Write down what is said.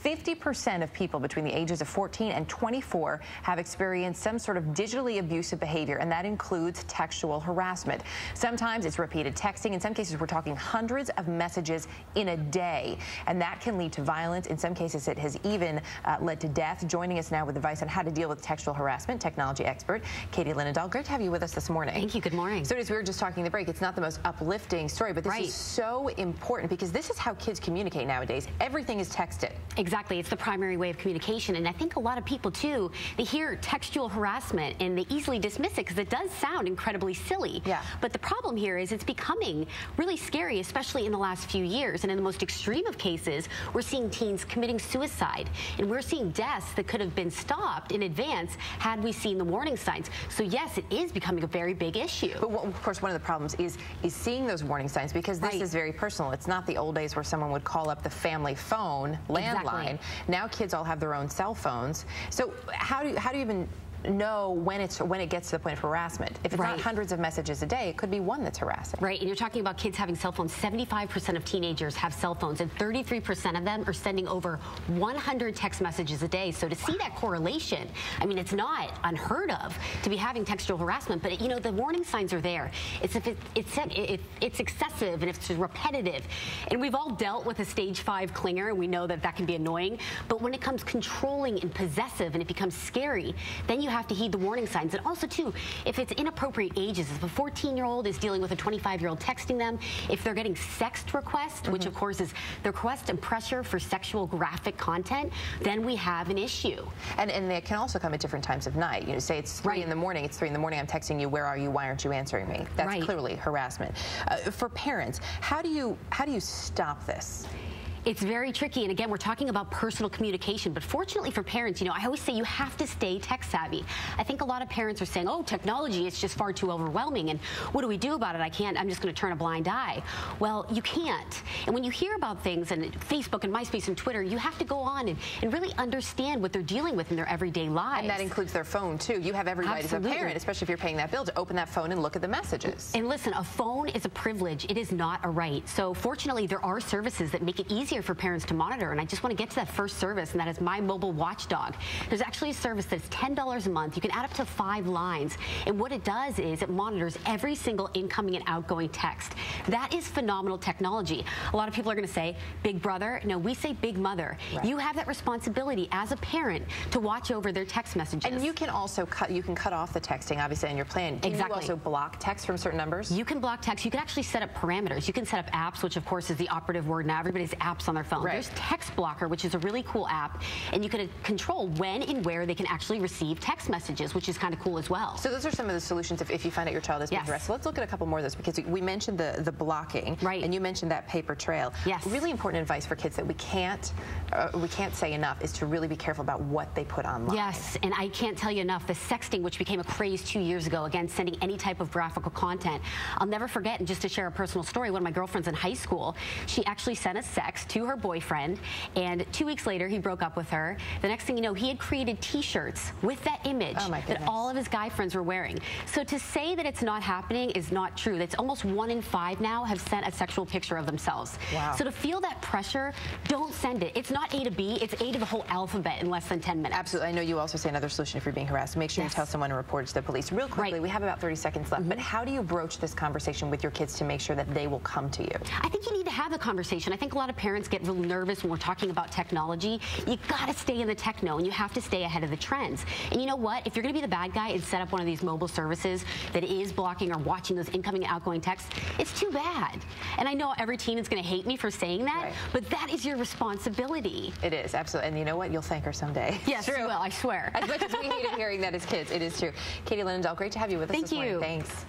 50% of people between the ages of 14 and 24 have experienced some sort of digitally abusive behavior, and that includes textual harassment. Sometimes it's repeated texting. In some cases, we're talking hundreds of messages in a day, and that can lead to violence. In some cases, it has even led to death. Joining us now with advice on how to deal with textual harassment, technology expert Katie Linendoll. Great to have you with us this morning. Thank you. Good morning. So as we were just talking in the break, it's not the most uplifting story, but this is so important because this is how kids communicate nowadays. Everything is texted. Exactly. It's the primary way of communication, and I think a lot of people too, they hear textual harassment and they easily dismiss it because it does sound incredibly silly. Yeah. But the problem here is it's becoming really scary, especially in the last few years. And in the most extreme of cases, we're seeing teens committing suicide, and we're seeing deaths that could have been stopped in advance had we seen the warning signs. So yes, it is becoming a very big issue. But of course, one of the problems is seeing those warning signs, because this is very personal. It's not the old days where someone would call up the family phone landline. Exactly. Now kids all have their own cell phones. So how do you even know when it gets to the point of harassment? If it's not hundreds of messages a day, it could be one that's harassing. Right, and you're talking about kids having cell phones. 75% of teenagers have cell phones, and 33% of them are sending over 100 text messages a day. So to see that correlation, I mean, it's not unheard of to be having textual harassment, but you know, the warning signs are there. It's if it's excessive and if it's repetitive. And we've all dealt with a stage 5 clinger, and we know that that can be annoying. But when it comes controlling and possessive and it becomes scary, then you have to heed the warning signs. And also too, if it's inappropriate ages, if a 14-year-old is dealing with a 25-year-old texting them, if they're getting sext requests, which of course is the request and pressure for sexual graphic content, then we have an issue. And they can also come at different times of night. You know, say it's 3 in the morning, it's 3 in the morning, I'm texting you, where are you, why aren't you answering me? That's clearly harassment. For parents, how do you stop this? It's very tricky, and again, we're talking about personal communication, but fortunately for parents, you know, I always say you have to stay tech savvy. I think a lot of parents are saying, oh, technology is just far too overwhelming, and what do we do about it? I'm just going to turn a blind eye. Well, you can't. And when you hear about things on Facebook and MySpace and Twitter, you have to go on and really understand what they're dealing with in their everyday lives. And that includes their phone, too. You have every right as a parent, especially if you're paying that bill, to open that phone and look at the messages. And listen, a phone is a privilege. It is not a right. So fortunately, there are services that make it easier for parents to monitor, and I just want to get to that first service, and that is My Mobile Watchdog. There's actually a service that's $10 a month. You can add up to 5 lines, and what it does is it monitors every single incoming and outgoing text. That is phenomenal technology. A lot of people are going to say, Big Brother. No, we say Big Mother. You have that responsibility as a parent to watch over their text messages. And you can also cut off the texting, obviously, on your plan. Can you also block text from certain numbers? You can block text. You can actually set up parameters. You can set up apps, which of course is the operative word now. Everybody's apps on their phone. There's Text Blocker, which is a really cool app, and you can control when and where they can actually receive text messages, which is kind of cool as well. So those are some of the solutions if you find out your child is being harassed. So let's look at a couple more of those, because we mentioned the blocking, and you mentioned that paper trail. Really important advice for kids that we can't say enough is to really be careful about what they put online. Yes, and I can't tell you enough, the sexting, which became a craze 2 years ago, again, sending any type of graphical content. I'll never forget, and just to share a personal story, one of my girlfriends in high school, she actually sent a sext to her boyfriend, and 2 weeks later, he broke up with her. The next thing you know, he had created T-shirts with that image that all of his guy friends were wearing. So to say that it's not happening is not true. That's almost 1 in 5 now have sent a sexual picture of themselves. So to feel that pressure, don't send it. It's not A to B, it's A to the whole alphabet in less than 10 minutes. Absolutely. I know you also say another solution if you're being harassed. Make sure you tell someone and report it to the police. Real quickly, we have about 30 seconds left, but how do you broach this conversation with your kids to make sure that they will come to you? I think you need to have the conversation. I think a lot of parents get really nervous when we're talking about technology. You got to stay in the techno, and you have to stay ahead of the trends. And you know what? If you're going to be the bad guy and set up one of these mobile services that is blocking or watching those incoming and outgoing texts, it's too bad. And I know every teen is going to hate me for saying that, but that is your responsibility. It is, absolutely. And you know what? You'll thank her someday. Yes, you will, I swear. As much as we hated hearing that as kids, it is true. Katie Linendoll, great to have you with us this morning. Thank you. Thanks.